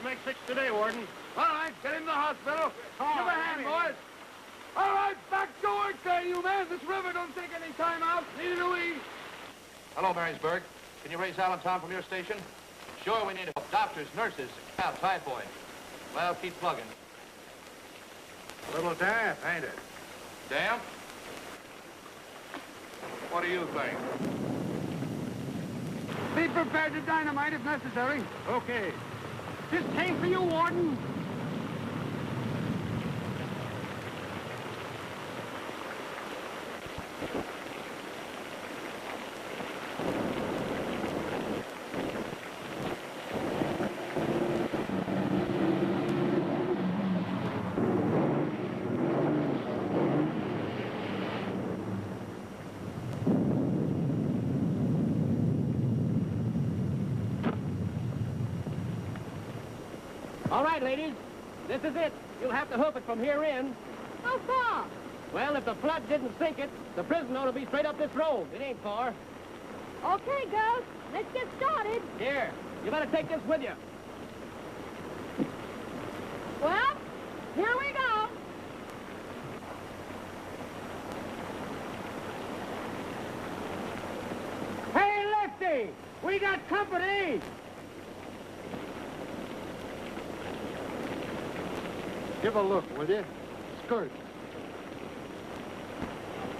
to make 6 today, Warden. All right, get him to the hospital. Give a hand, boys. All right, back to work there, you men. This river don't take any time out. Neither do we. Hello, Marysburg. Can you raise Allentown from your station? Sure, we need help. Doctors, nurses, typhoid. Well, keep plugging. A little damp, ain't it? Damp? What do you think? Be prepared to dynamite if necessary. Okay. This came for you, Warden. All right, ladies. This is it. You'll have to hoof it from here in. How far? Well, if the flood didn't sink it, the prison ought to be straight up this road. It ain't far. Okay, girls. Let's get started. Here, you better take this with you. Well, here we go. Hey, Lefty! We got company! Give a look, will you? Skirt.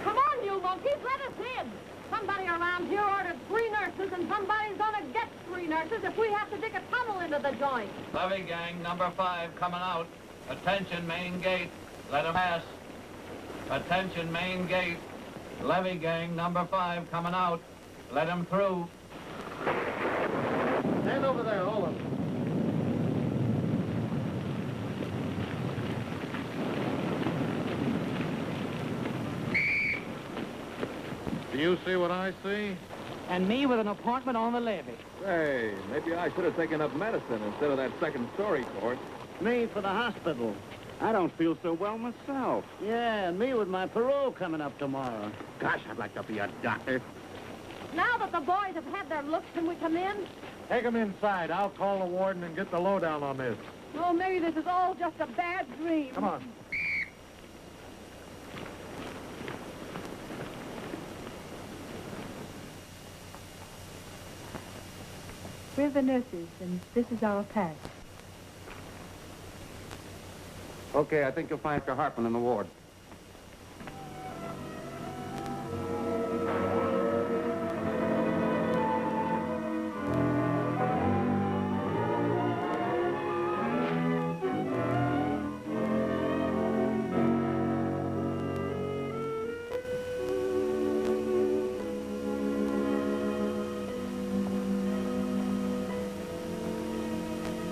Come on, you monkeys. Let us in. Somebody around here ordered 3 nurses, and somebody's gonna get 3 nurses if we have to dig a tunnel into the joint. Levy gang, number 5, coming out. Attention, main gate. Let 'em pass. Attention, main gate. Levy gang, number 5, coming out. Let 'em through. Stand over there, hold 'em. Do you see what I see? And me with an appointment on the levee. Say, maybe I should have taken up medicine instead of that second-story course. Me for the hospital. I don't feel so well myself. Yeah, and me with my parole coming up tomorrow. Gosh, I'd like to be a doctor. Now that the boys have had their looks, can we come in? Take 'em inside. I'll call the warden and get the lowdown on this. Oh, maybe this is all just a bad dream. Come on. We're the nurses, and this is our pass. Okay, I think you'll find Dr. Hartman in the ward.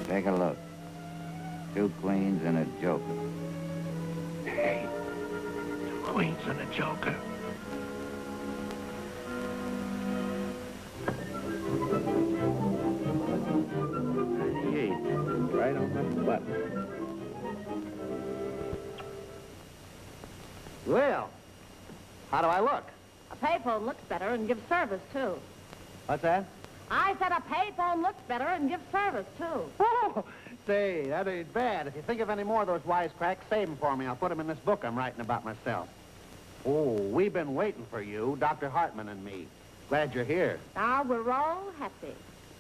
Take a look. 2 queens and a joker. Hey, 2 queens and a joker. Hey, right on the button. Well, how do I look? A payphone looks better and gives service, too. What's that? I said a payphone looks better and gives service, too. Oh, say, that ain't bad. If you think of any more of those wisecracks, save them for me. I'll put them in this book I'm writing about myself. Oh, we've been waiting for you, Dr. Hartman and me. Glad you're here. Now we're all happy.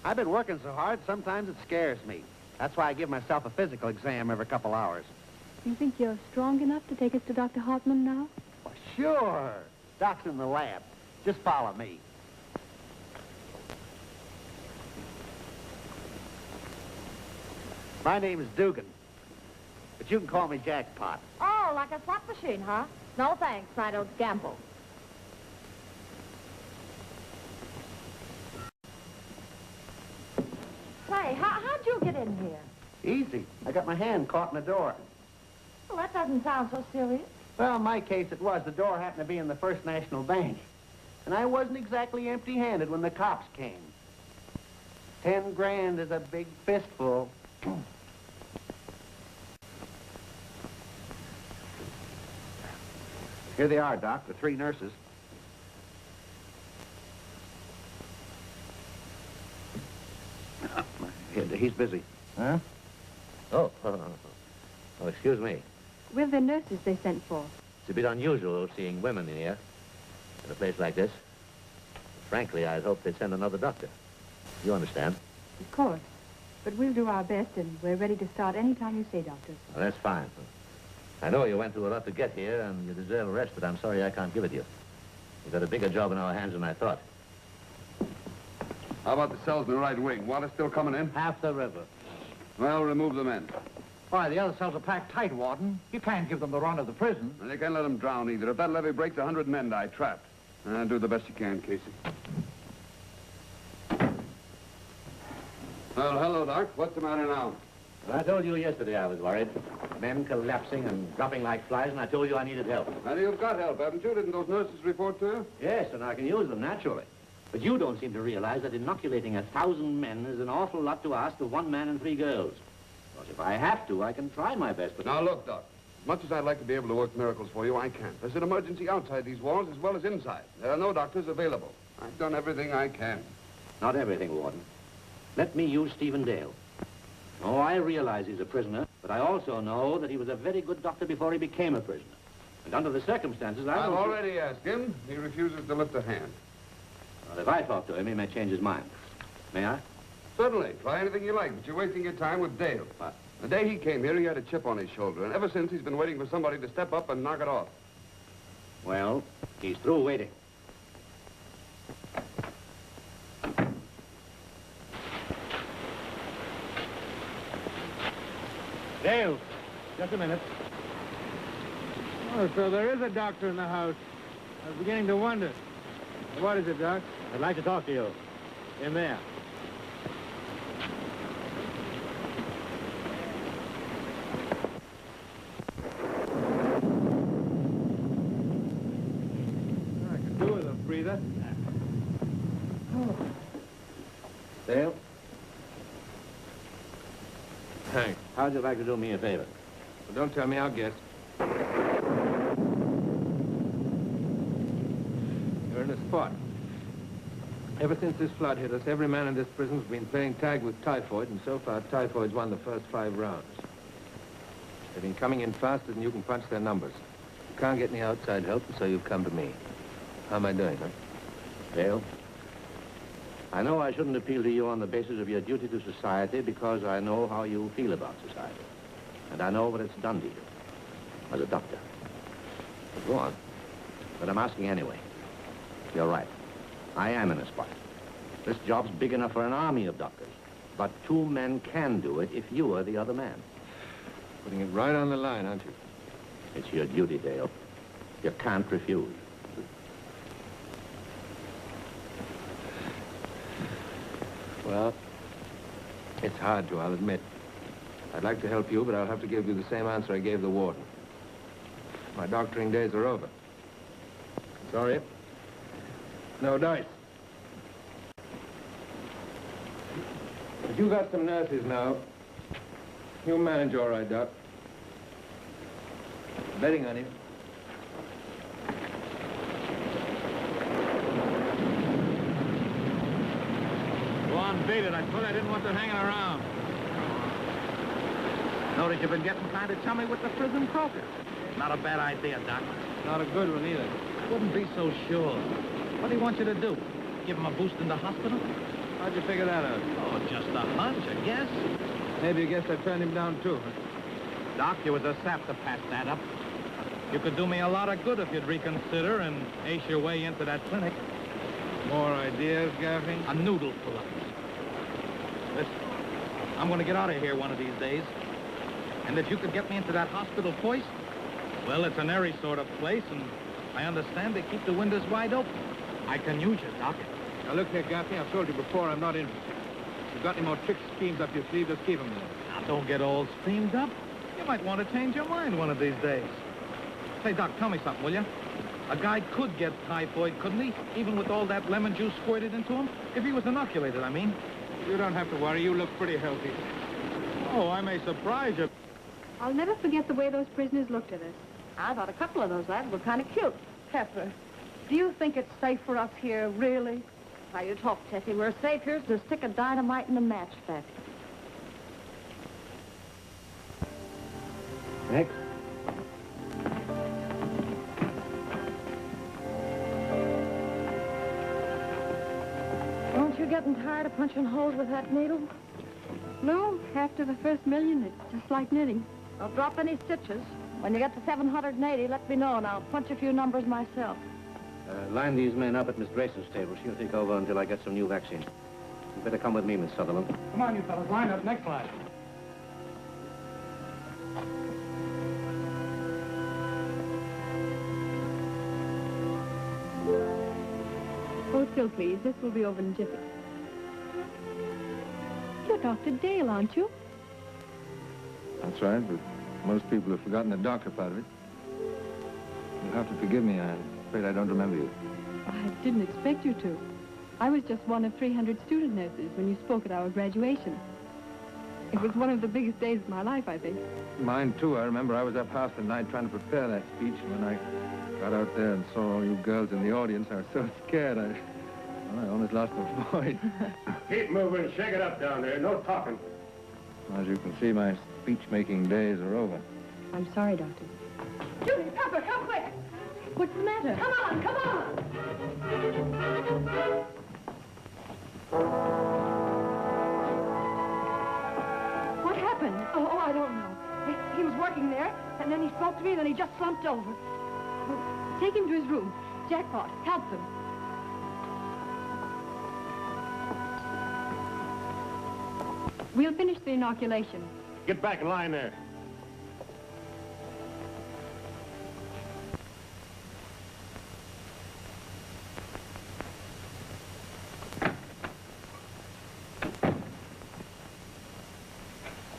I've been working so hard, sometimes it scares me. That's why I give myself a physical exam every couple hours. You think you're strong enough to take us to Dr. Hartman now? Well, sure. Doc's in the lab. Just follow me. My name is Dugan, but you can call me Jackpot. Oh, like a slot machine, huh? No thanks, I don't gamble. Say, how'd you get in here? Easy. I got my hand caught in the door. Well, that doesn't sound so serious. Well, in my case, it was. The door happened to be in the First National Bank. And I wasn't exactly empty-handed when the cops came. 10 grand is a big fistful. Here they are, Doc, the 3 nurses. Oh, my head, he's busy. Huh? Oh, oh, excuse me. We're the nurses they sent for. It's a bit unusual seeing women in here, in a place like this. Frankly, I'd hoped they'd send another doctor. You understand? Of course. But we'll do our best, and we're ready to start any time you say, Doctor. Well, that's fine. I know you went through a lot to get here, and you deserve a rest, but I'm sorry I can't give it you. We've got a bigger job in our hands than I thought. How about the cells in the right wing? Water still coming in? Half the river. Well, remove the men. Why, the other cells are packed tight, Warden. You can't give them the run of the prison. And you can't let them drown either. If that levee breaks, 100 men die trapped. Do the best you can, Casey. Well, hello, Doc. What's the matter now? Well, I told you yesterday I was worried. Men collapsing and dropping like flies, and I told you I needed help. And you've got help, haven't you? Didn't those nurses report to you? Yes, and I can use them, naturally. But you don't seem to realize that inoculating 1,000 men is an awful lot to ask of one man and 3 girls. Of course, if I have to, I can try my best, but... Now, look, Doc. As much as I'd like to be able to work miracles for you, I can't. There's an emergency outside these walls as well as inside. There are no doctors available. I've done everything I can. Not everything, Warden. Let me use Stephen Dale. Oh, I realize he's a prisoner, but I also know that he was a very good doctor before he became a prisoner. And under the circumstances, I've already asked him. He refuses to lift a hand. Well, if I talk to him, he may change his mind. May I? Certainly. Try anything you like, but you're wasting your time with Dale. What? The day he came here, he had a chip on his shoulder, and ever since, he's been waiting for somebody to step up and knock it off. Well, he's through waiting. Dale, just a minute. Oh, so there is a doctor in the house. I was beginning to wonder. What is it, Doc? I'd like to talk to you. In there. I could do with a breather. Dale, Thanks. how'd you like to do me a favor? Well, don't tell me, I'll guess. You're in a spot. Ever since this flood hit us, every man in this prison's been playing tag with typhoid, and so far, typhoid's won the first 5 rounds. They've been coming in faster than you can punch their numbers. You can't get any outside help, and so you've come to me. How am I doing, huh? Dale, I know I shouldn't appeal to you on the basis of your duty to society because I know how you feel about society. And I know what it's done to you as a doctor. But go on. But I'm asking anyway. You're right. I am in a spot. This job's big enough for an army of doctors. But 2 men can do it if you are the other man. Putting it right on the line, aren't you? It's your duty, Dale. You can't refuse. Well, it's hard to, I'll admit. I'd like to help you, but I'll have to give you the same answer I gave the warden. My doctoring days are over. Sorry? No dice. But you got some nurses now. You'll manage all right, Doc. Betting on you. Go on, beat it. I told you I didn't want them hanging around. Notice you've been getting kind of chummy with the prison croakers. Not a bad idea, Doc. Not a good one either. Wouldn't be so sure. What do you want you to do? Give him a boost in the hospital? How'd you figure that out? Oh, just a hunch, I guess. Maybe you guessed I turned him down, too, huh? Doc, you was a sap to patch that up. You could do me a lot of good if you'd reconsider and ace your way into that clinic. More ideas, Gaffney? A noodle full of them. Listen, I'm going to get out of here one of these days. And if you could get me into that hospital first, well, it's an airy sort of place, and I understand they keep the windows wide open. I can use you, Doc. Now, look here, Gaffney, I've told you before, I'm not interested. If you've got any more tricks, schemes up your sleeve, just keep them there. Now, don't get all steamed up. You might want to change your mind one of these days. Say, Doc, tell me something, will you? A guy could get typhoid, couldn't he? Even with all that lemon juice squirted into him? If he was inoculated, I mean. You don't have to worry. You look pretty healthy. Oh, I may surprise you. I'll never forget the way those prisoners looked at us. I thought a couple of those lads were kind of cute. Pepper, do you think it's safe for us here, really? How you talk, Tessie. We're safe here as a stick of dynamite in a match factory. Next. Aren't you getting tired of punching holes with that needle? No, after the first million, it's just like knitting. Don't drop any stitches. When you get to 780, let me know, and I'll punch a few numbers myself. Line these men up at Miss Grayson's table. She'll take over until I get some new vaccine. You better come with me, Miss Sutherland. Come on, you fellas. Line up. Next line. Hold still, please. This will be over in a jiffy. You're Dr. Dale, aren't you? That's right, but most people have forgotten the doctor part of it. You'll have to forgive me. I'm afraid I don't remember you. I didn't expect you to. I was just one of 300 student nurses when you spoke at our graduation. It was one of the biggest days of my life, I think. Mine, too. I remember I was up half the night trying to prepare that speech. When I got out there and saw all you girls in the audience, I was so scared, I almost lost my voice. Keep moving. Shake it up down there. No talking. As you can see, my speech-making days are over. I'm sorry, Doctor. Judy, Pepper, come quick! What's the matter? Come on, come on! What happened? Oh, I don't know. He was working there, and then he spoke to me, and then he just slumped over. Take him to his room. Jackpot, help him. We'll finish the inoculation. Get back in line there.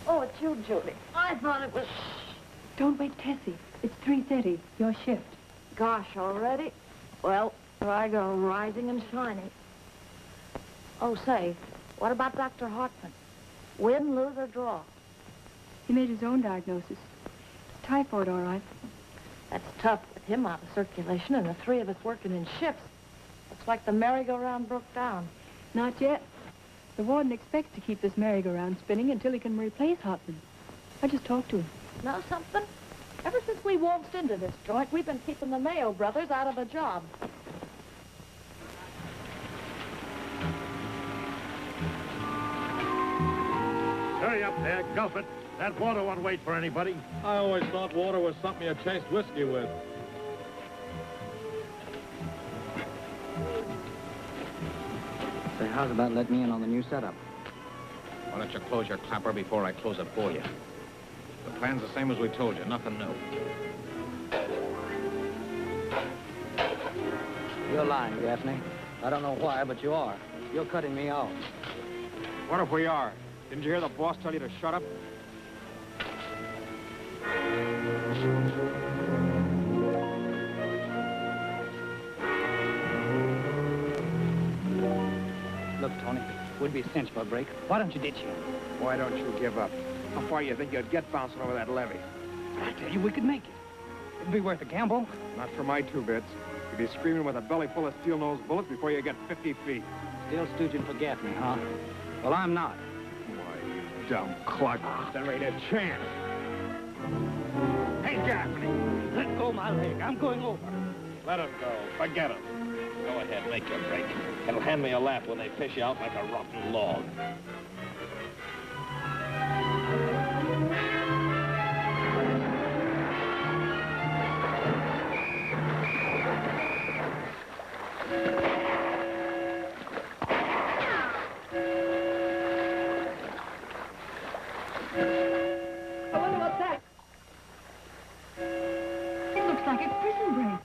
Oh, it's you, Judy. I thought it was... Don't wake Tessie. It's 3:30. Your shift. Gosh, already? Well, here I go, rising and shining. Oh, say, what about Dr. Hartman? Win, lose, or draw? He made his own diagnosis. Typhoid, all right. That's tough with him out of circulation and the three of us working in shifts. Looks like the merry-go-round broke down. Not yet. The warden expects to keep this merry-go-round spinning until he can replace Hartman. I just talked to him. Know something? Ever since we waltzed into this joint, we've been keeping the Mayo brothers out of a job. Hurry up there. Gulp it. That water won't wait for anybody. I always thought water was something you chased whiskey with. Say, how's about letting me in on the new setup? Why don't you close your clapper before I close it for you? The plan's the same as we told you, nothing new. You're lying, Gaffney. I don't know why, but you are. You're cutting me off. What if we are? Didn't you hear the boss tell you to shut up? Look, Tony, we'd be cinched for a break. Why don't you ditch him? Why don't you give up? How far you think you'd get bouncing over that levee? I tell you, we could make it. It'd be worth a gamble. Not for my 2 bits. You'd be screaming with a belly full of steel-nosed bullets before you get 50 feet. Still stooging for Gaffney, huh? Well, I'm not. Why, you dumb clod. There ain't a chance. Hey, Gaffney, let go my leg. I'm going over. Let him go. Forget him. Go ahead, make your break. It'll hand me a laugh when they fish you out like a rotten log. I wonder what's that? It looks like a prison break.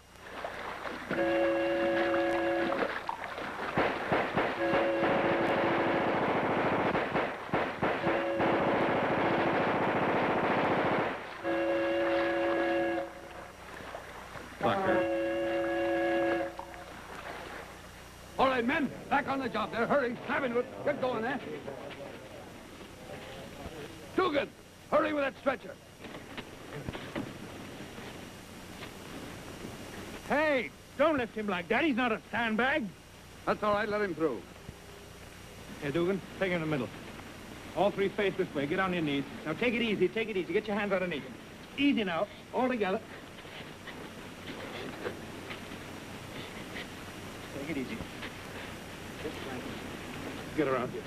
Doctor. All right, men, back on the job there. Hurry, snap into it. Get going there. Dugan, hurry with that stretcher. Hey, don't lift him like that. He's not a sandbag. That's all right. Let him through. Here, Dugan, take him in the middle. All three face this way. Get on your knees. Now, take it easy. Take it easy. Get your hands underneath him. Easy now. All together. Take it easy. Get around here.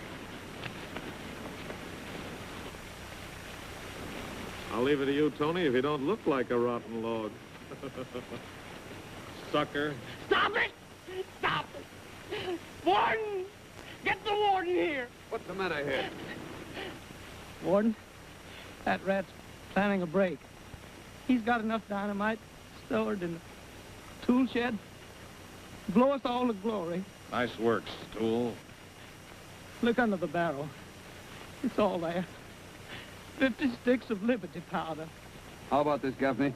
I'll leave it to you, Tony, if you don't look like a rotten log. Sucker. Stop it! Stop it! Warden! Get the warden here! What's the matter here? Warden, that rat's planning a break. He's got enough dynamite stored in the tool shed to blow us all to glory. Nice work, Stool. Look under the barrel. It's all there. 50 sticks of Liberty powder. How about this, Gaffney?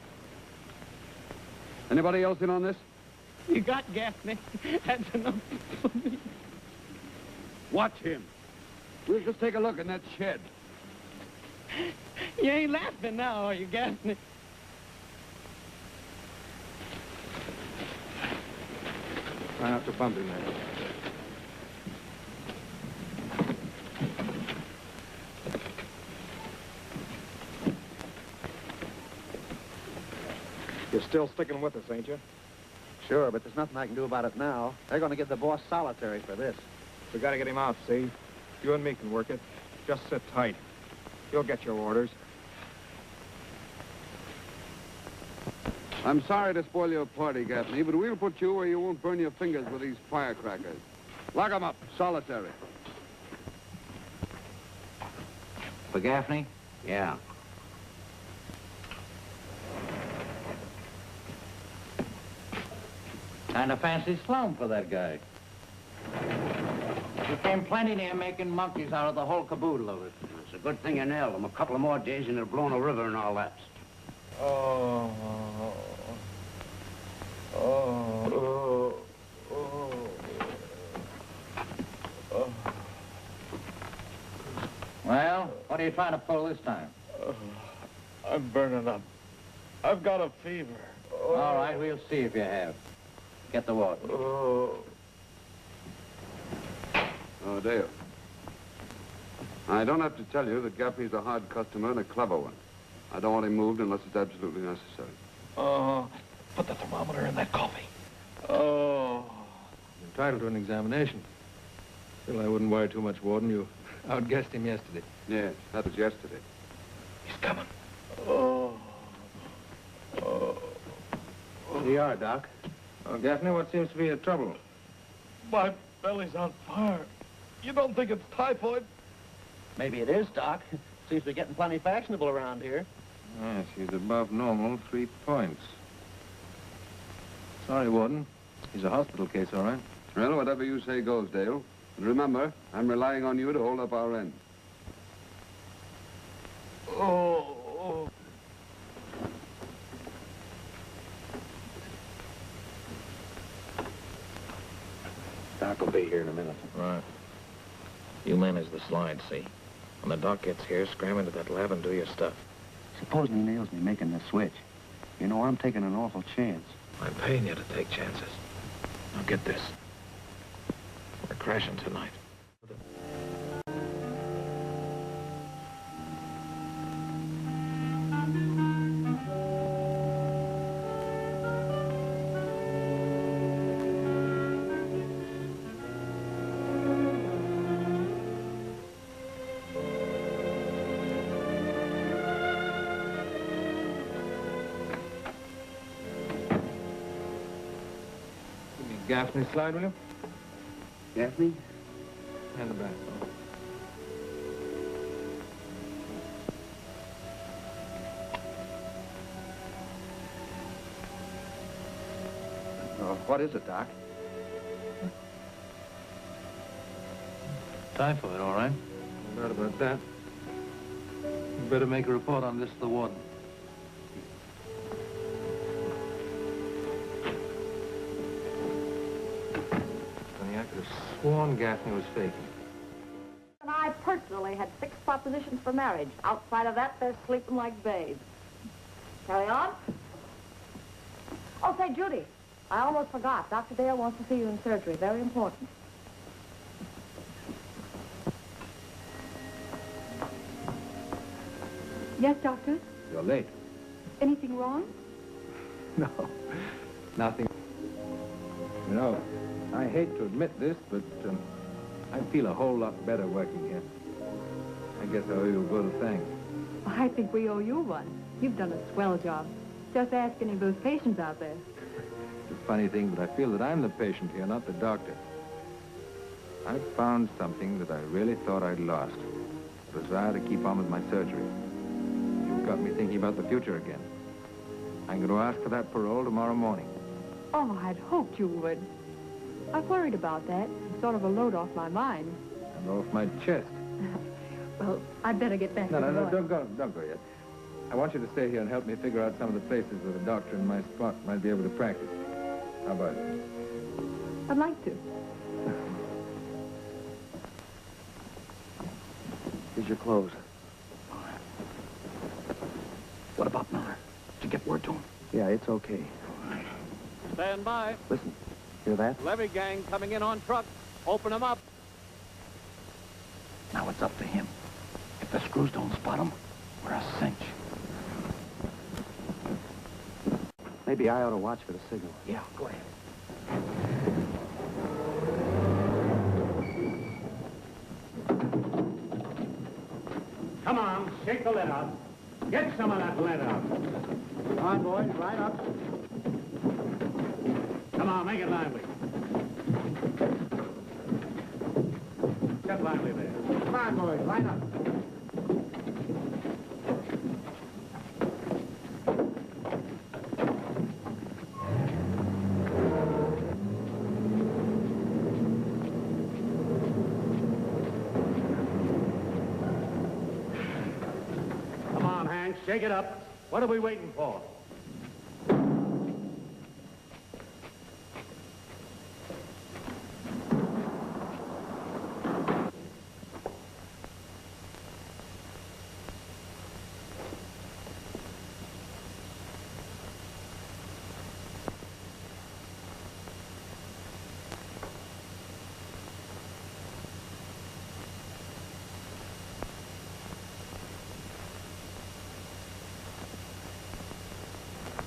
Anybody else in on this? You got Gaffney. That's enough for me. Watch him. We'll just take a look in that shed. You ain't laughing now, are you, Gaffney? Try not to bump him, man. You're still sticking with us, ain't you? Sure, but there's nothing I can do about it now. They're going to give the boss solitary for this. We gotta get him out, see? You and me can work it. Just sit tight. You'll get your orders. I'm sorry to spoil your party, Gaffney, but we'll put you where you won't burn your fingers with these firecrackers. Lock 'em up, solitary. For Gaffney? Yeah. Kind of fancy Sloan for that guy. He came plenty near making monkeys out of the whole caboodle of it. It's a good thing you nailed him. A couple of more days and it'll blow in the river and all that. Well, what are you trying to pull this time? I'm burning up. I've got a fever. All right, we'll see if you have. Get the water. Oh, Dale. I don't have to tell you that Gaffney's a hard customer and a clever one. I don't want him moved unless it's absolutely necessary. Put the thermometer in that coffee. Oh. Entitled to an examination. Still, I wouldn't worry too much, Warden. You outguessed him yesterday. Yes, that was yesterday. He's coming. Oh. Here you are, Doc. Oh, Gaffney, what seems to be the trouble? My belly's on fire. You don't think it's typhoid? Maybe it is, Doc. Seems to be getting plenty fashionable around here. Yes, he's above normal, 3 points. Sorry, Warden. He's a hospital case, all right? Well, whatever you say goes, Dale. And remember, I'm relying on you to hold up our end. Oh. Doc will be here in a minute. Right. You manage the slide, see? When the doc gets here, scram into that lab and do your stuff. Supposing he nails me making the switch. You know, I'm taking an awful chance. I'm paying you to take chances. Now get this. We're crashing tonight. Gaffney slide, will you? Gaffney? Hand it back. What is it, Doc? Typhoid, all right. No doubt about that. You better make a report on this to the warden. I could have sworn Gaffney was faking. And I personally had 6 propositions for marriage. Outside of that, they're sleeping like babes. Carry on. Oh, say, Judy, I almost forgot. Dr. Dale wants to see you in surgery. Very important. Yes, Doctor? You're late. Anything wrong? No, nothing. You know, I hate to admit this, but I feel a whole lot better working here. I guess I owe you a vote of thanks. I think we owe you one. You've done a swell job. Just ask any of those patients out there. It's a funny thing, but I feel that I'm the patient here, not the doctor. I've found something that I really thought I'd lost. The desire to keep on with my surgery. You've got me thinking about the future again. I'm going to ask for that parole tomorrow morning. Oh, I'd hoped you would. I've worried about that. It's sort of a load off my mind. And off my chest. Well, I'd better get back No, to the no, boy. don't go yet. I want you to stay here and help me figure out some of the places where the doctor in my spot might be able to practice. How about it? I'd like to. Here's your clothes. What about Miller? Did you get word to him? Yeah, it's okay. Stand by. Listen, hear that? Levy gang coming in on truck. Open them up. Now it's up to him. If the screws don't spot him, we're a cinch. Maybe I ought to watch for the signal. Yeah, go ahead. Come on, shake the lid out. Get some of that lid out. Come on, boys, line up. Come on, make it lively. Get lively there. Come on, boys, line up. Come on, Hank, shake it up. What are we waiting for?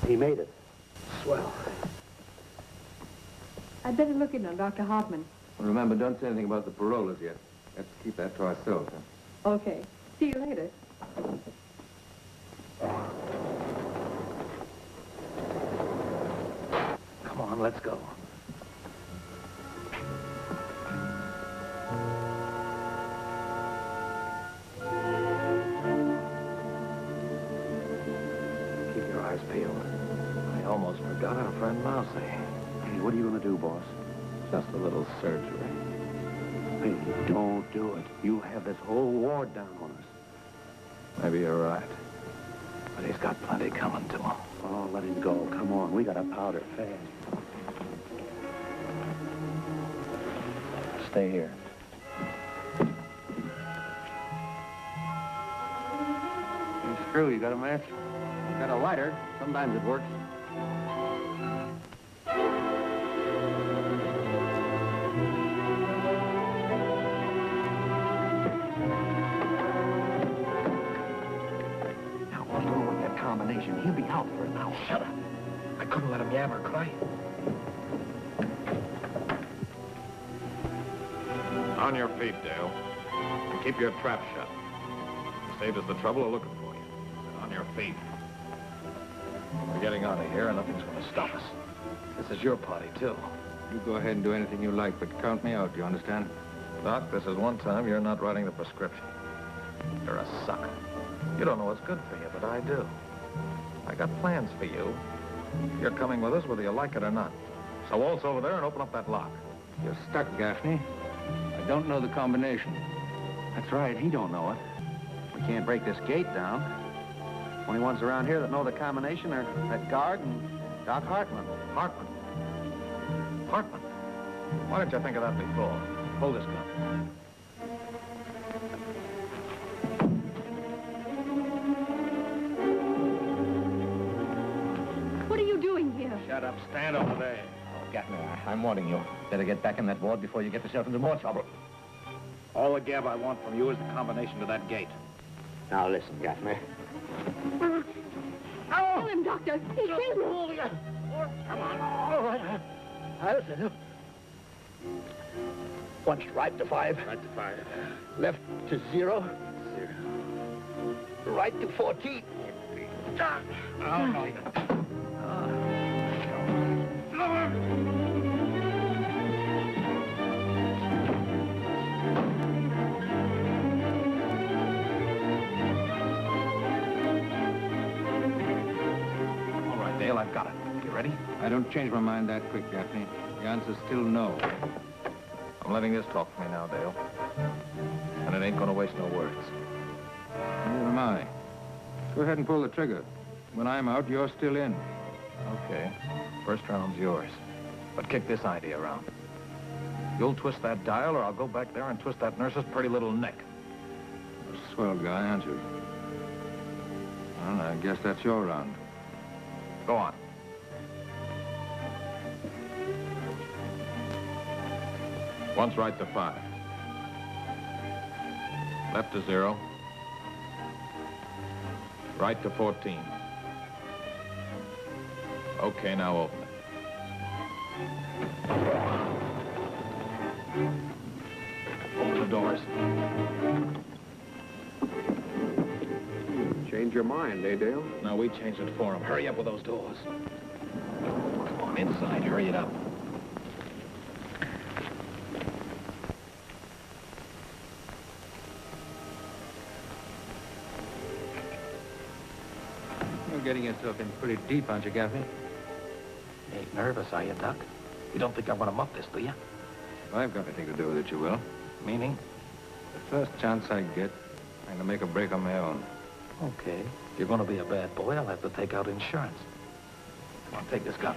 He made it. Swell. I'd better look in on Dr. Hartman. Well, remember, don't say anything about the parolers yet. Let's keep that to ourselves, huh? Okay. See you later. Come on, let's go. Keep your eyes peeled. I almost forgot our friend Mousy. Hey, what are you going to do, boss? Just a little surgery. Hey, don't do it. You have this whole ward down on us. Maybe you're right. But he's got plenty coming to him. Oh, let him go. Come on, we got to powder fast. Stay here. Hey, Screw, you got a match? Got a lighter. Sometimes it works. Now, what's wrong with that combination? He'll be out for an hour. Shut up. I couldn't let him yam or cry. On your feet, Dale. And keep your trap shut. Saved us the trouble of looking for you. On your feet. We're getting out of here, and nothing's going to stop us. This is your party, too. You go ahead and do anything you like, but count me out, you understand? Doc, this is one time you're not writing the prescription. You're a sucker. You don't know what's good for you, but I do. I got plans for you. You're coming with us whether you like it or not. So waltz over there and open up that lock. You're stuck, Gaffney. I don't know the combination. That's right, he don't know it. We can't break this gate down. Only ones around here that know the combination are that guard and Doc Hartman. Hartman. Hartman. Why didn't you think of that before? Hold this gun. What are you doing here? Shut up. Stand over there. Oh, Gaffney, I'm warning you. Better get back in that ward before you get yourself into more trouble. All the gab I want from you is the combination to that gate. Now listen, Gaffney. Oh! Doctor, he's fainting. Come on. All right. I'll set him. Once right to 5. Right to 5. Left to 0. Right to 14. Oh, no. All right, Dale, I've got it. You ready? I don't change my mind that quick, Gaffney. The answer's still no. I'm letting this talk for me now, Dale. And it ain't gonna waste no words. Neither am I. Go ahead and pull the trigger. When I'm out, you're still in. Okay. First round's yours. But kick this idea around. You'll twist that dial, or I'll go back there and twist that nurse's pretty little neck. A swell guy, aren't you? Well, I guess that's your round. Go on. Once right to 5. Left to 0. Right to 14. Okay, now open it. Open the doors. Change your mind, eh, Dale? No, we changed it for him. Hurry up with those doors. Come on, inside. Hurry it up. You're getting yourself in pretty deep, aren't you, Gaffney? You ain't nervous, are you, Doc? You don't think I'm gonna muff this, do you? If I've got anything to do with it, you will. Meaning? The first chance I get, I'm gonna make a break on my own. Okay. If you're gonna be a bad boy, I'll have to take out insurance. Come on, take this gun.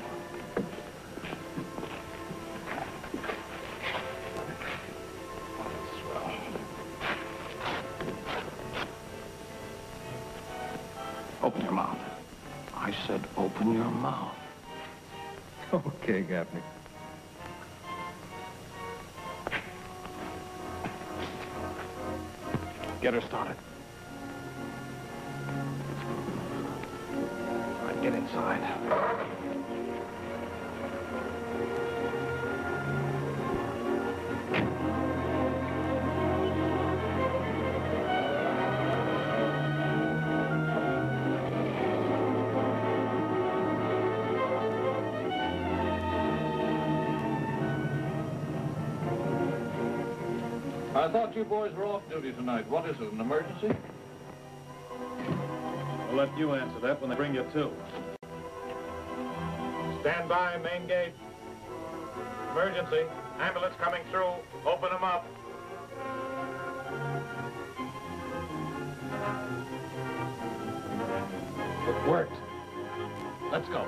Swell. Open your mouth. I said open your mouth. Okay, Gaffney. Get her started. All right, get inside. I thought you boys were off duty tonight. What is it, an emergency? I'll let you answer that when they bring you to. Stand by, main gate. Emergency. Ambulance coming through. Open them up. It worked. Let's go.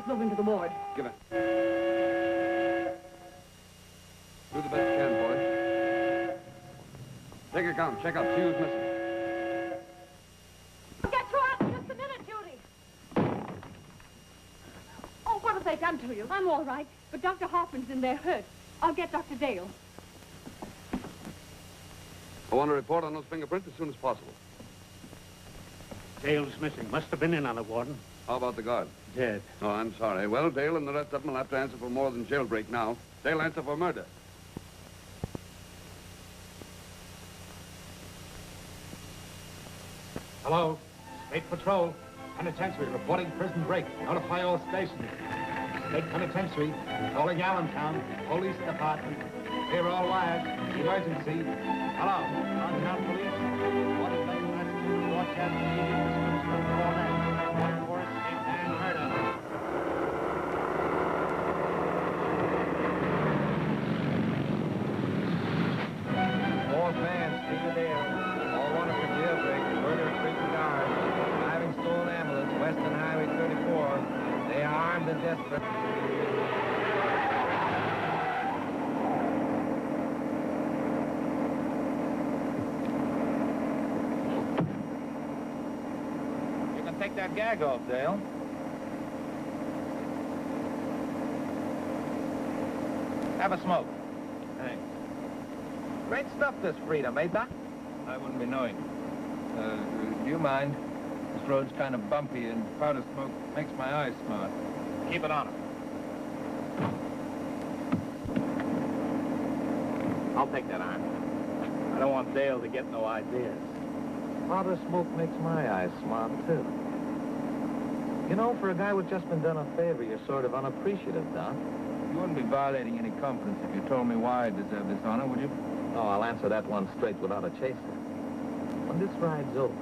Move into the ward. Give it. Do the best you can, boy. Take your count. Check up. See who's missing. I'll get you out in just a minute, Judy. Oh, what have they done to you? I'm all right, but Dr. Hoffman's in there hurt. I'll get Dr. Dale. I want a report on those fingerprints as soon as possible. Dale's missing. Must have been in on it, Warden. How about the guard? Dead. Oh, I'm sorry. Well, Dale and the rest of them will have to answer for more than jailbreak now. They'll answer for murder. Hello. State Patrol. Penitentiary reporting prison break. Notify all stations. State Penitentiary. Calling Allentown. Police Department. Clear all wires. Emergency. Hello. Downtown Police. Water Lane Rescue. Dorchester. Description of all men. desperate. You can take that gag off, Dale. Have a smoke. Thanks. Great stuff, this freedom, eh, Doc? I wouldn't be knowing. Do you mind? This road's kind of bumpy, and powder smoke makes my eyes smart. Keep it on him. I'll take that arm. I don't want Dale to get no ideas. Powder smoke makes my eyes smart, too. You know, for a guy who's just been done a favor, you're sort of unappreciative, Doc. You wouldn't be violating any confidence if you told me why I deserve this honor, would you? No, I'll answer that one straight without a chaser. When this ride's over,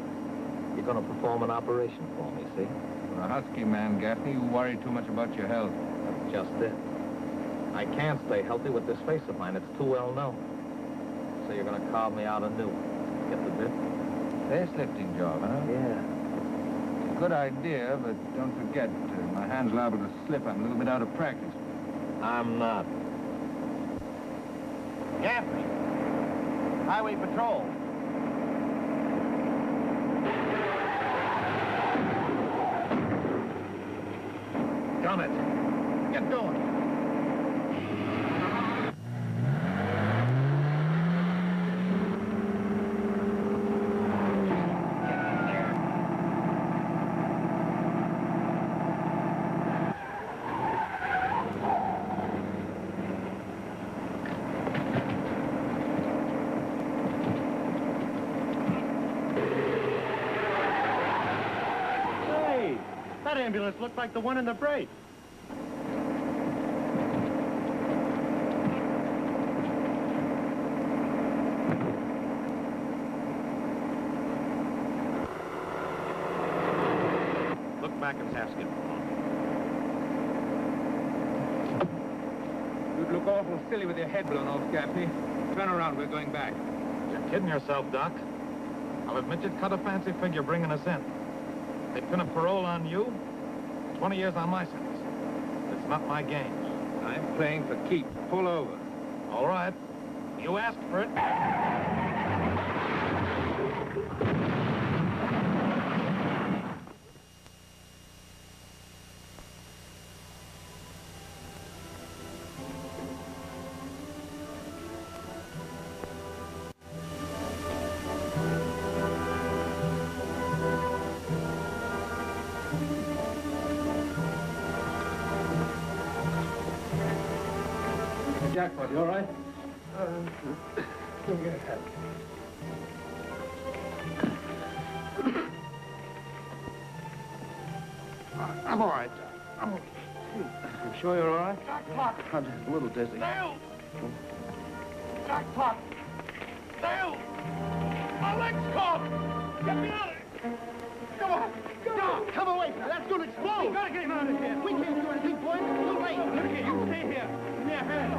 you're going to perform an operation for me, see? For a husky man, Gaffney, you worry too much about your health. That's just it. I can't stay healthy with this face of mine. It's too well known. So you're going to carve me out anew. Get the bit? Facelifting job, huh? Yeah. Good idea, but don't forget, my hand's liable to slip. I'm a little bit out of practice. I'm not. Gaffney. Highway Patrol. Done it. Get going. That ambulance looked like the one in the break. Look back and ask him. You'd look awful silly with your head blown off, Gaffney. Turn around, we're going back. You're kidding yourself, Doc. I'll admit you'd cut a fancy figure bringing us in. They pin a parole on you, 20 years on my sentence. It's not my game. I'm playing for keeps. Pull over. All right. You asked for it. Jackpot, you all right? Don't get help. I'm all right. You sure you're all right? Jackpot. I'm just a little dizzy. Dale! Jackpot! Dale! My leg's caught! Get me out of here! Come on! Go! Come away from it. That's going to explode. We gotta get him out of here! We can't do anything for him. It's too late. Look here, you stay here! Give me a hand!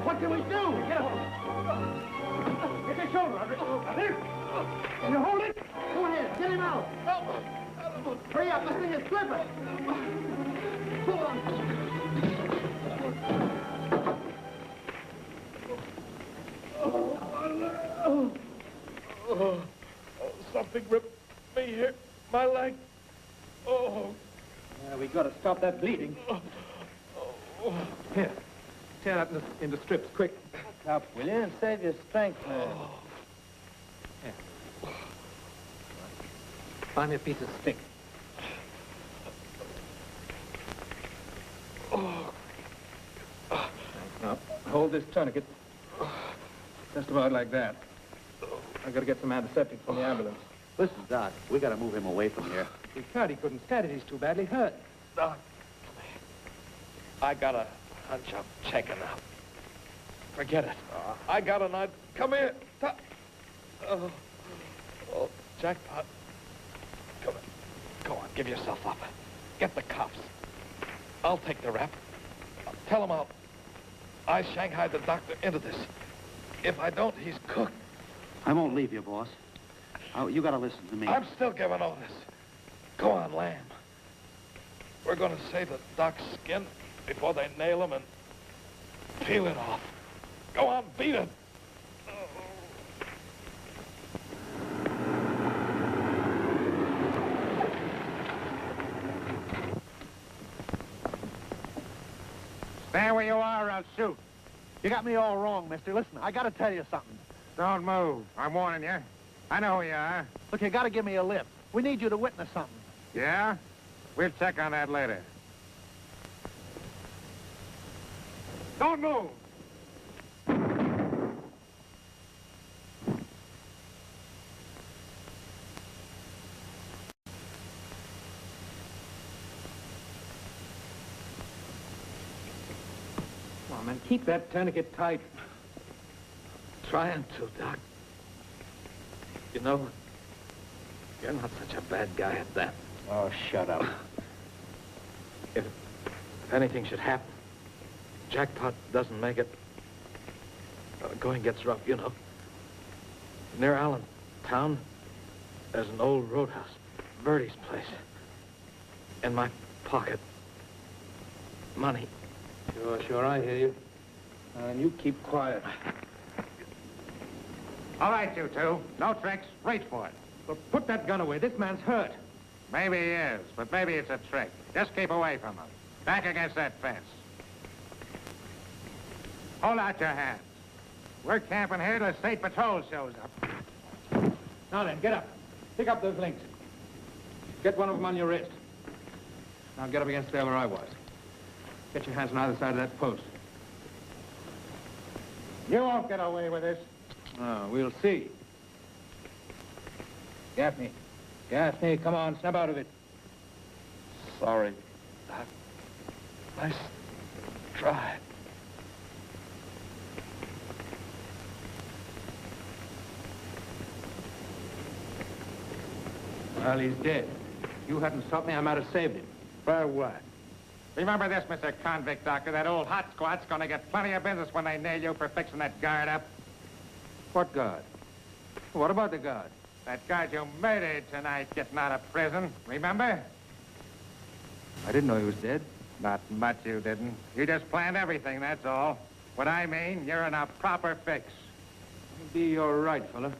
What can we do? Get up! Get your shoulder, Andre! Can you hold it? Go ahead. Get him out. Hurry up. This thing is slipping. Pull on. Something ripped me here. My leg. Oh. We gotta stop that bleeding. Here. Tear that into strips, quick. Up, will you? And save your strength, man. Here. Find me a piece of stick. Now, hold this tourniquet. Just about like that. I gotta get some antiseptic from the ambulance. Listen, Doc, we got to move him away from here. He can't. He couldn't stand it. He's too badly hurt. Doc, I got a hunch I'm checking out. Forget it. I got an idea. Come here. Oh, Jackpot. Come on. Go on, give yourself up. Get the cops. I'll take the rap. Tell them I shanghaied the doctor into this. If I don't, he's cooked. I won't leave you, boss. You gotta listen to me. I'm still giving orders. Go on, Lamb. We're going to save the doc's skin before they nail him and peel it off. Go on, beat it. Stand where you are or I'll shoot. You got me all wrong, mister. Listen, I gotta tell you something. Don't move. I'm warning you. I know who you are. Look, you gotta give me a lift. We need you to witness something. Yeah? We'll check on that later. Don't move! Come on, man, keep that tourniquet tight. Trying to, Doc. You know, you're not such a bad guy at that. Oh, shut up. If anything should happen, Jackpot doesn't make it, going gets rough, you know. Near Allentown, there's an old roadhouse, Verdi's place. In my pocket, money. Sure, I hear you. And you keep quiet. All right, you two. No tricks. Reach for it. But put that gun away. This man's hurt. Maybe he is, but maybe it's a trick. Just keep away from him. Back against that fence. Hold out your hands. We're camping here till the state patrol shows up. Now then, get up. Pick up those links. Get one of them on your wrist. Now get up against there where I was. Get your hands on either side of that post. You won't get away with this. Oh, we'll see. Gaffney. Gaffney, come on, snap out of it. Sorry, Doc. Nice try. Well, he's dead. If you hadn't stopped me, I might have saved him. For what? Remember this, Mr. Convict Doctor. That old hot squat's gonna get plenty of business when they nail you for fixing that guard up. What guard? What about the guard? That guard you murdered tonight getting out of prison. Remember? I didn't know he was dead. Not much you didn't. You just planned everything, that's all. What I mean, you're in a proper fix. Maybe you're right, fella.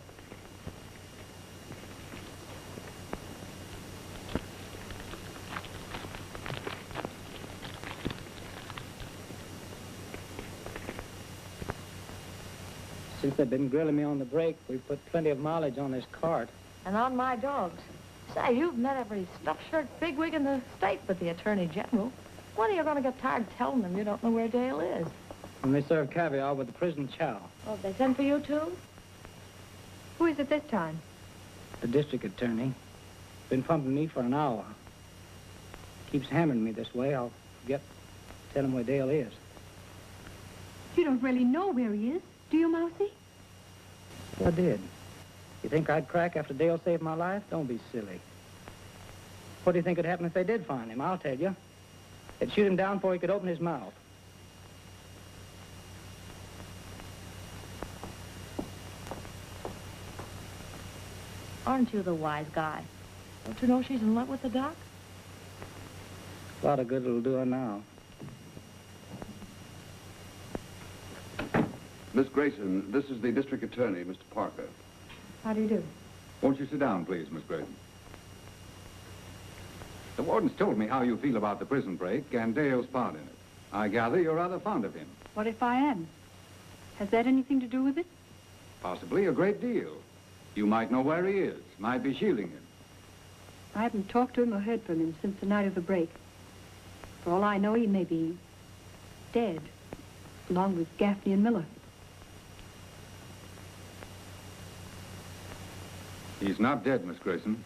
Since they've been grilling me on the break, we've put plenty of mileage on this cart. And on my dogs. Say, you've met every stuffed shirt bigwig in the state but the Attorney General. When are you going to get tired telling them you don't know where Dale is? And they serve caviar with the prison chow. Oh, they sent for you, too? Who is it this time? The district attorney. Been pumping me for an hour. Keeps hammering me this way. I'll forget to tell him where Dale is. You don't really know where he is, do you, Mousy? I did. You think I'd crack after Dale saved my life? Don't be silly. What do you think would happen if they did find him? I'll tell you. They'd shoot him down before he could open his mouth. Aren't you the wise guy? Don't you know she's in love with the doc? A lot of good it'll do her now. Miss Grayson, this is the district attorney, Mr. Parker. How do you do? Won't you sit down, please, Miss Grayson? The warden's told me how you feel about the prison break and Dale's part in it. I gather you're rather fond of him. What if I am? Has that anything to do with it? Possibly a great deal. You might know where he is, might be shielding him. I haven't talked to him or heard from him since the night of the break. For all I know, he may be dead, along with Gaffney and Miller. He's not dead, Miss Grayson.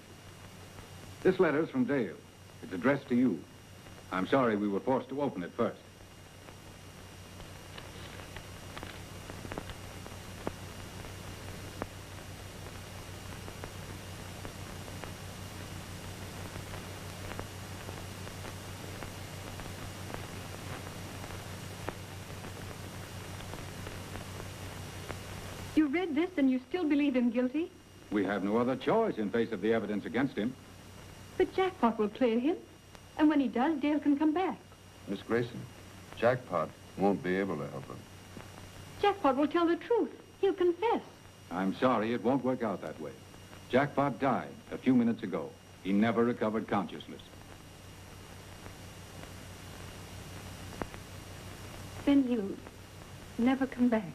This letter's from Dale. It's addressed to you. I'm sorry we were forced to open it first. You read this and you still believe him guilty? We have no other choice in face of the evidence against him. But Jackpot will clear him. And when he does, Dale can come back. Miss Grayson, Jackpot won't be able to help him. Jackpot will tell the truth. He'll confess. I'm sorry, it won't work out that way. Jackpot died a few minutes ago. He never recovered consciousness. Then he'll never come back.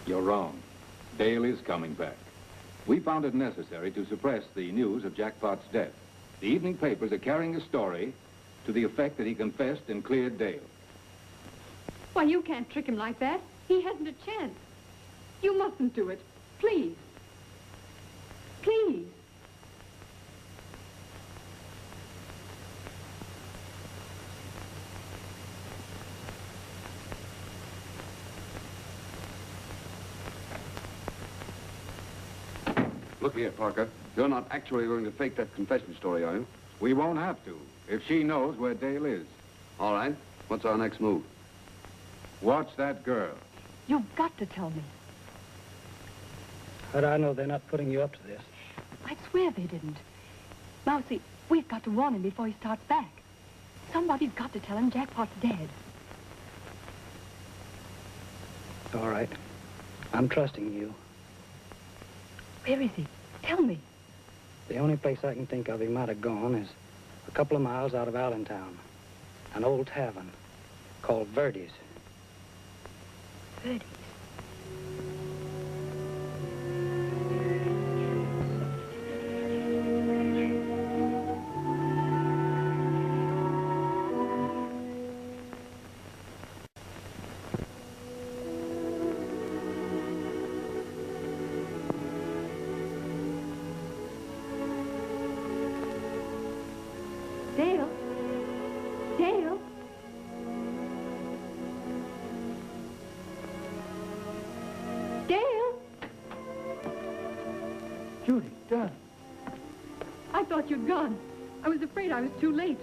You're wrong. Dale is coming back. We found it necessary to suppress the news of Jackpot's death. The evening papers are carrying a story to the effect that he confessed and cleared Dale. Why, you can't trick him like that. He hasn't a chance. You mustn't do it. Please. Please. Look here, Parker. You're not actually going to fake that confession story, are you? We won't have to, if she knows where Dale is. All right. What's our next move? Watch that girl. You've got to tell me. How'd I know they're not putting you up to this? I swear they didn't. Mousy, we've got to warn him before he starts back. Somebody's got to tell him Jackpot's dead. All right. I'm trusting you. Where is he? Tell me. The only place I can think of he might have gone is a couple of miles out of Allentown. An old tavern called Verdi's. Verdi's? Dale? Dale? Dale? Judy, Dad. I thought you'd gone. I was afraid I was too late.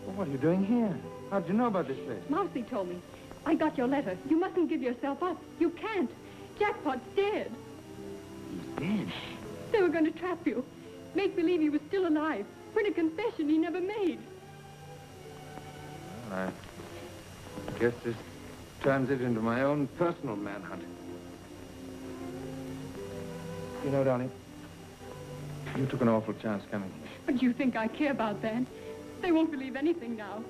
Well, what are you doing here? How'd you know about this place? Mousy told me. I got your letter. You mustn't give yourself up. You can't. Jackpot's dead. He's dead. They were going to trap you. Make believe he was still alive. Print a confession he never made. Well, I guess this turns it into my own personal manhunt. You know, darling, you took an awful chance coming here. But you think I care about that? They won't believe anything now.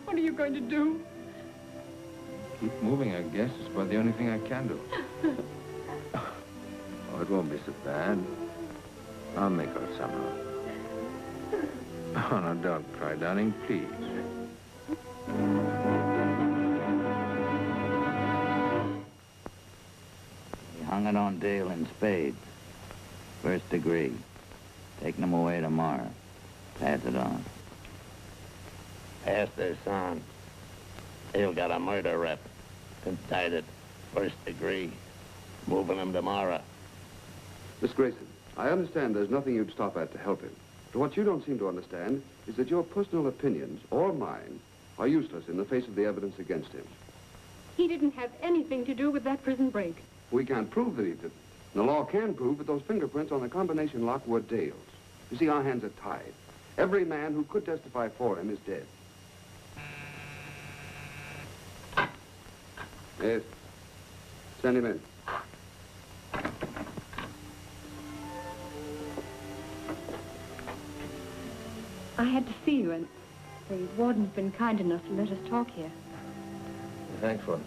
What are you going to do? Keep moving, I guess, is about the only thing I can do. Oh, it won't be so bad. I'll make out somehow. Oh, no, don't cry, darling, please. He hung it on Dale in spades. First degree. Taking him away tomorrow. Pass it on. Pass this on. Dale got a murder rep. Indicted. First degree. Moving him tomorrow. Miss Grayson, I understand there's nothing you'd stop at to help him. But what you don't seem to understand is that your personal opinions, or mine, are useless in the face of the evidence against him. He didn't have anything to do with that prison break. We can't prove that he didn't. The law can prove that those fingerprints on the combination lock were Dale's. You see, our hands are tied. Every man who could testify for him is dead. Yes. Send him in. I had to see you, and the warden's been kind enough to let us talk here. Thanks for it.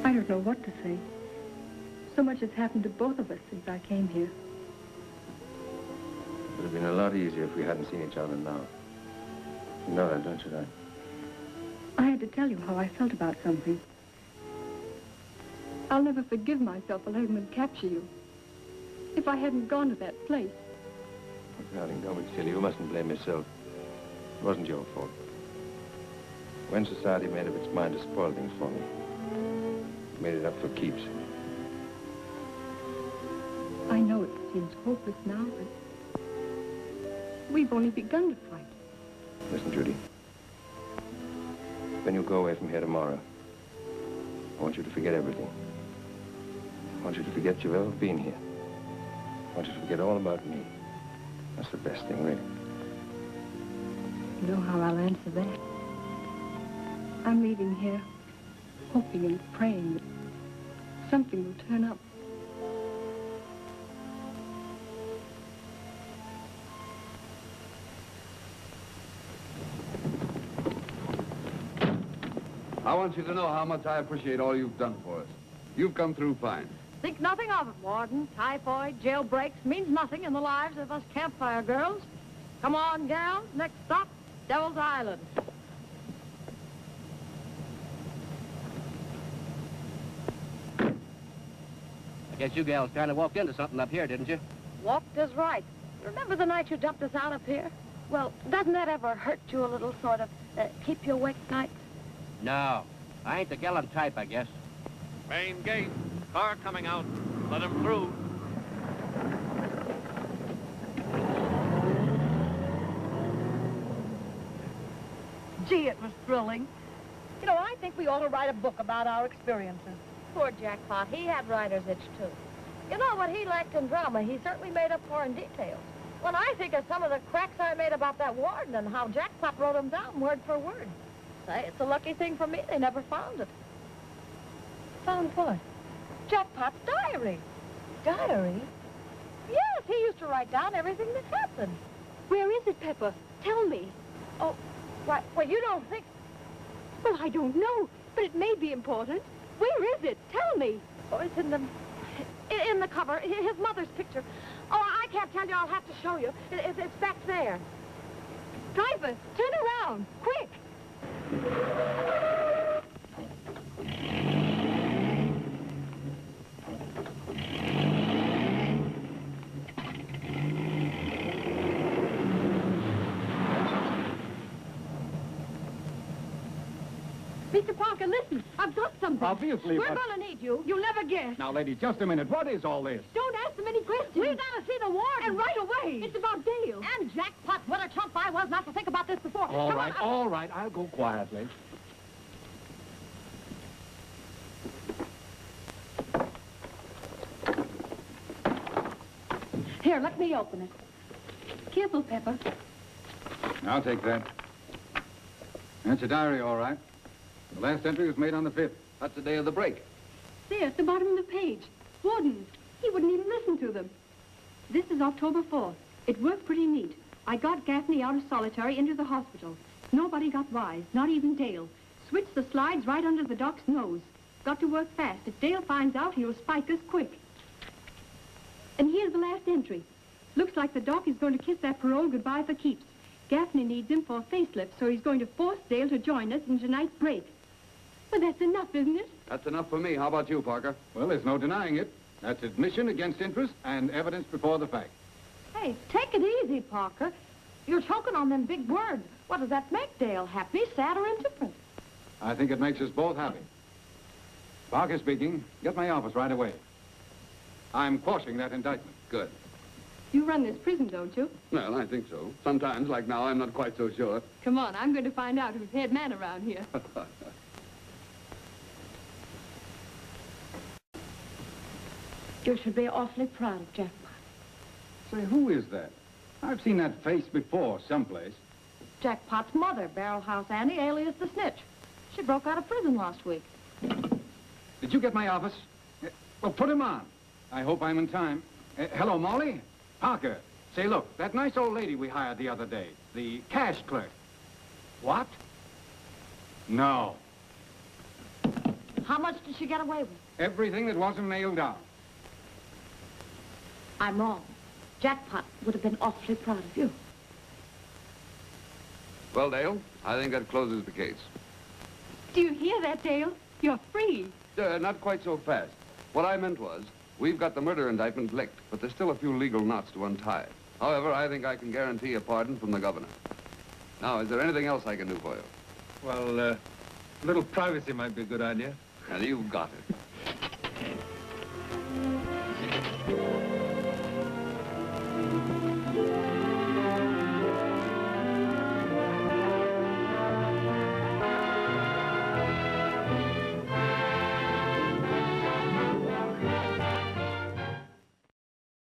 I don't know what to say. So much has happened to both of us since I came here. It would have been a lot easier if we hadn't seen each other now. You know that, don't you, Dad? I had to tell you how I felt about something. I'll never forgive myself for letting them capture you. If I hadn't gone to that place. Oh, darling, don't be silly. You mustn't blame yourself. It wasn't your fault. When society made up its mind to spoil things for me, it made it up for keeps. I know it seems hopeless now, but we've only begun to fight. Listen, Judy. When you go away from here tomorrow, I want you to forget everything. I want you to forget you've ever been here. I want you to forget all about me. That's the best thing, really. You know how I'll answer that? I'm leaving here hoping and praying that something will turn up. I want you to know how much I appreciate all you've done for us. You've come through fine. Think nothing of it, Warden. Typhoid, jailbreaks means nothing in the lives of us campfire girls. Come on, gals. Next stop, Devil's Island. I guess you gals kind of walked into something up here, didn't you? Walked is right. Remember the night you dumped us out up here? Well, doesn't that ever hurt you a little, sort of, keep you awake nights? No. I ain't the gallant type, I guess. Main gate. Car coming out. Let him through. Gee, it was thrilling. You know, I think we ought to write a book about our experiences. Poor Jackpot. He had writer's itch, too. You know, what he lacked in drama, he certainly made up for in details. When I think of some of the cracks I made about that warden and how Jackpot wrote them down word for word. Say, it's a lucky thing for me they never found it. Found what? Jackpot's diary. Diary? Yes, he used to write down everything that happened. Where is it, Pepper? Tell me. Oh, right. Well, you don't think... Well, I don't know, but it may be important. Where is it? Tell me. Oh, it's in the cover. His mother's picture. Oh, I can't tell you. I'll have to show you. It's back there. Driver, turn around, quick. Mr. Parker, listen. I've got something. Obviously, We're but... gonna need you. You'll never guess. Now, lady, just a minute. What is all this? Don't ask them any questions. We gotta see the warden. And right away. It's about Dale. And Jackpot, what a chump I was not to think about this before. All Come right, on. all right. I'll go quietly. Here, let me open it. Careful, Pepper. I'll take that. That's your diary, all right. The last entry was made on the 5th. That's the day of the break. There, at the bottom of the page. Wardens. He wouldn't even listen to them. This is October 4th. It worked pretty neat. I got Gaffney out of solitary into the hospital. Nobody got wise, not even Dale. Switched the slides right under the doc's nose. Got to work fast. If Dale finds out, he'll spike us quick. And here's the last entry. Looks like the doc is going to kiss that parole goodbye for keeps. Gaffney needs him for a facelift, so he's going to force Dale to join us in tonight's break. Well, that's enough, isn't it? That's enough for me. How about you, Parker? Well, there's no denying it. That's admission against interest and evidence before the fact. Hey, take it easy, Parker. You're choking on them big words. What does that make Dale? Happy, sad, or indifferent? I think it makes us both happy. Parker speaking. Get my office right away. I'm quashing that indictment. Good. You run this prison, don't you? Well, I think so. Sometimes, like now, I'm not quite so sure. Come on, I'm going to find out who's head man around here. You should be awfully proud of Jackpot. Say, who is that? I've seen that face before someplace. Jackpot's mother, Barrel House Annie, alias the Snitch. She broke out of prison last week. Did you get my office? Well, put him on. I hope I'm in time. Hello, Molly? Parker. Say, look, that nice old lady we hired the other day, the cash clerk. What? No. How much did she get away with? Everything that wasn't nailed down. I'm wrong. Jackpot would have been awfully proud of you. Well, Dale, I think that closes the case. Do you hear that, Dale? You're free. Not quite so fast. What I meant was, we've got the murder indictment licked, but there's still a few legal knots to untie. However, I think I can guarantee a pardon from the governor. Now, is there anything else I can do for you? Well, a little privacy might be a good idea. And you've got it.